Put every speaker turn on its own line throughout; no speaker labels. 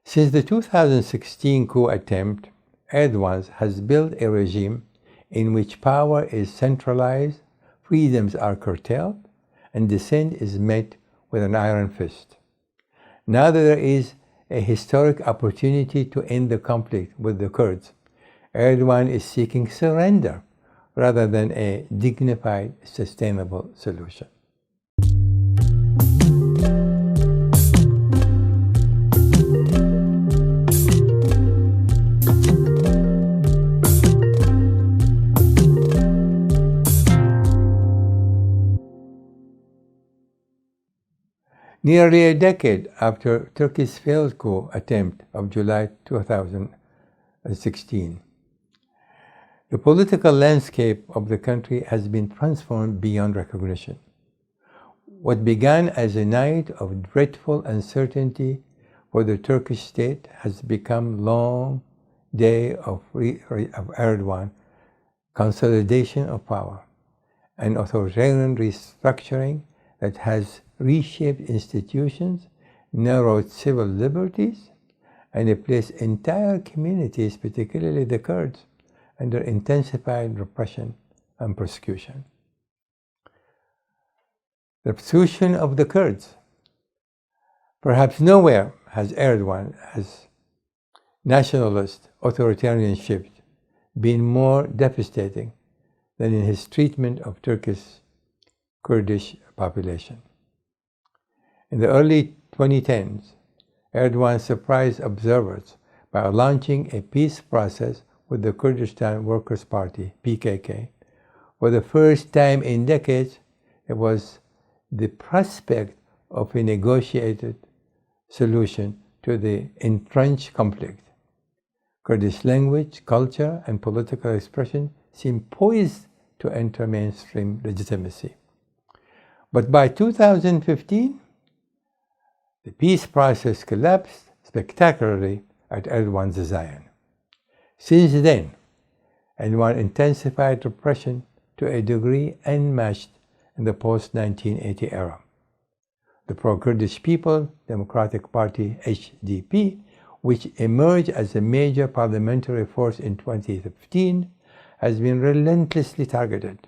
Since the 2016 coup attempt, Erdogan has built a regime in which power is centralized, freedoms are curtailed, and dissent is met with an iron fist. Now that there is a historic opportunity to end the conflict with the Kurds, Erdogan is seeking surrender rather than a dignified, sustainable solution. Nearly a decade after Turkey's failed coup attempt of July 2016, the political landscape of the country has been transformed beyond recognition. What began as a night of dreadful uncertainty for the Turkish state has become a long day of Erdogan consolidation of power, an authoritarian restructuring that has reshaped institutions, narrowed civil liberties, and placed entire communities, particularly the Kurds, under intensified repression and persecution. The persecution of the Kurds. Perhaps nowhere has Erdogan, as nationalist authoritarianship, been more devastating than in his treatment of Turkish Kurdish population. In the early 2010s, Erdogan surprised observers by launching a peace process with the Kurdistan Workers' Party, PKK. For the first time in decades, there was the prospect of a negotiated solution to the entrenched conflict. Kurdish language, culture, and political expression seemed poised to enter mainstream legitimacy. But by 2015, the peace process collapsed spectacularly at Erdogan's desire. Since then, Erdogan intensified repression to a degree unmatched in the post-1980 era. The pro-Kurdish People Democratic Party, HDP, which emerged as a major parliamentary force in 2015, has been relentlessly targeted.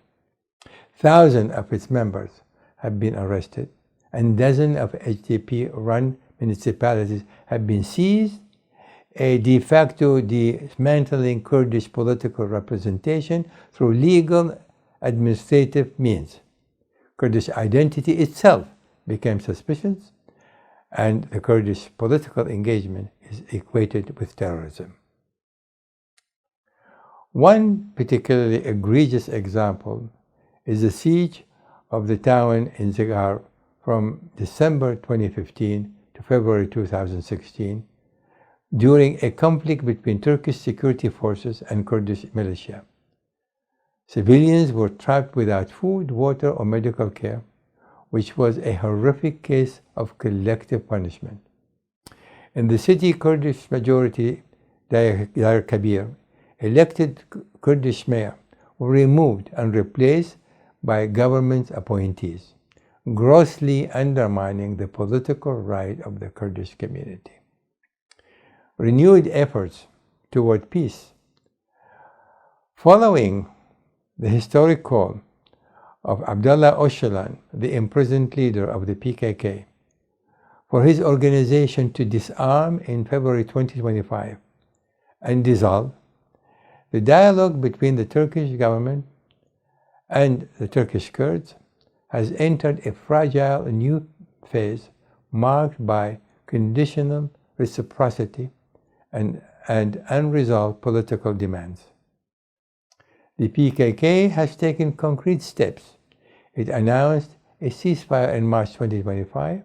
Thousands of its members have been arrested, and dozens of HDP-run municipalities have been seized, a de facto dismantling Kurdish political representation through legal administrative means. Kurdish identity itself became suspicious, and the Kurdish political engagement is equated with terrorism. One particularly egregious example is the siege of the town in Zigar from December 2015 to February 2016 during a conflict between Turkish security forces and Kurdish militia. Civilians were trapped without food, water, or medical care, which was a horrific case of collective punishment. In the city, Kurdish majority Diyar Kabir, elected Kurdish mayor, were removed and replaced by government appointees, grossly undermining the political right of the Kurdish community. Renewed efforts toward peace. Following the historic call of Abdullah Öcalan, the imprisoned leader of the PKK, for his organization to disarm in February 2025 and dissolve, the dialogue between the Turkish government and the Turkish Kurds has entered a fragile new phase marked by conditional reciprocity and unresolved political demands. The PKK has taken concrete steps. It announced a ceasefire in March 2025,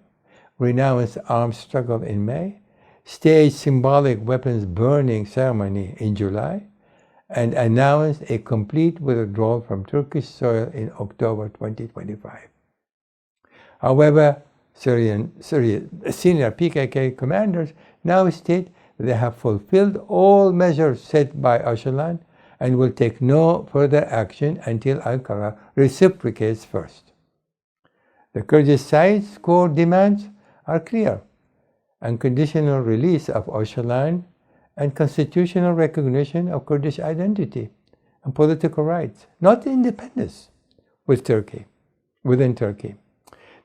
renounced armed struggle in May, staged symbolic weapons burning ceremony in July, and announced a complete withdrawal from Turkish soil in October 2025. However, senior PKK commanders now state that they have fulfilled all measures set by Öcalan and will take no further action until Ankara reciprocates first. The Kurdish side's core demands are clear: unconditional release of Öcalan, and constitutional recognition of Kurdish identity and political rights, not independence within Turkey.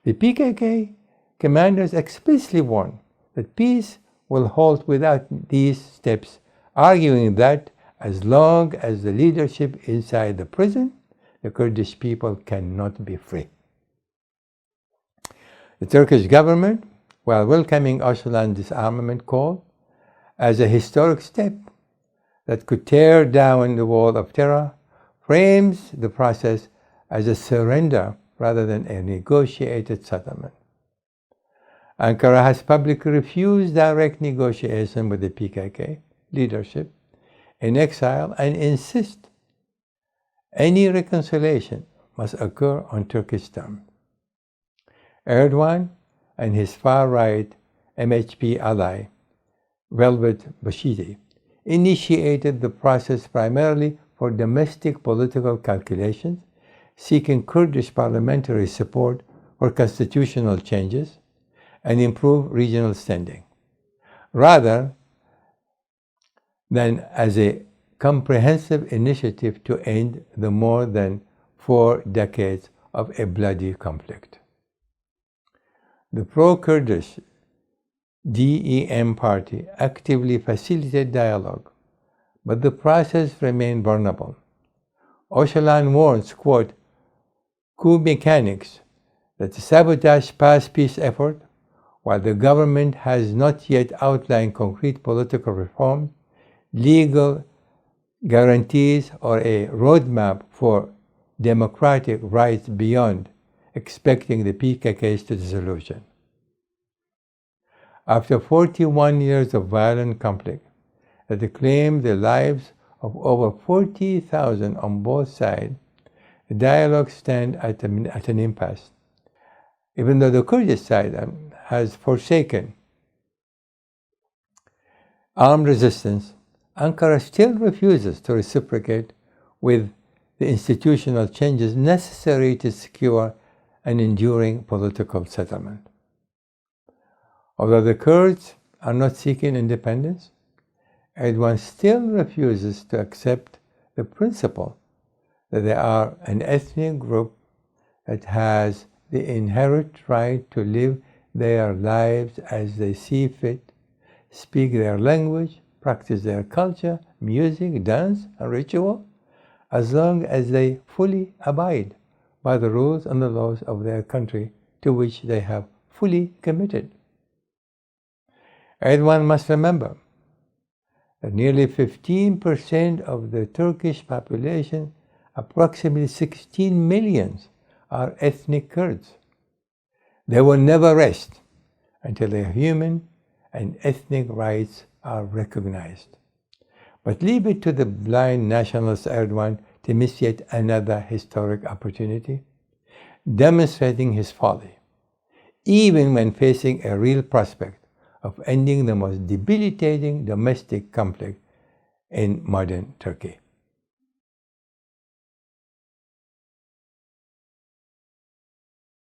The PKK commanders explicitly warn that peace will halt without these steps, arguing that as long as the leadership inside the prison, the Kurdish people cannot be free. The Turkish government, while welcoming Öcalan's disarmament call as a historic step that could tear down the wall of terror, frames the process as a surrender rather than a negotiated settlement. Ankara has publicly refused direct negotiation with the PKK leadership in exile and insists any reconciliation must occur on Turkish terms. Erdogan and his far-right MHP ally, Velvet Bashidi, initiated the process primarily for domestic political calculations, seeking Kurdish parliamentary support for constitutional changes and improve regional standing, rather than as a comprehensive initiative to end the more than 4 decades of a bloody conflict. The pro-Kurdish DEM party actively facilitated dialogue, but the process remained vulnerable. Öcalan warns, quote, coup mechanics that sabotage past peace effort, while the government has not yet outlined concrete political reforms, legal guarantees, or a roadmap for democratic rights beyond expecting the PKK's dissolution. After 41 years of violent conflict that claimed the lives of over 40,000 on both sides, the dialogue stands at an impasse. Even though the Kurdish side has forsaken armed resistance, Ankara still refuses to reciprocate with the institutional changes necessary to secure an enduring political settlement. Although the Kurds are not seeking independence, Erdogan still refuses to accept the principle that they are an ethnic group that has the inherent right to live their lives as they see fit, speak their language, practice their culture, music, dance, and ritual, as long as they fully abide by the rules and the laws of their country to which they have fully committed. Erdogan must remember that nearly 15% of the Turkish population, approximately 16 million, are ethnic Kurds. They will never rest until their human and ethnic rights are recognized. But leave it to the blind nationalist Erdogan to miss yet another historic opportunity, demonstrating his folly, even when facing a real prospect of ending the most debilitating domestic conflict in modern Turkey.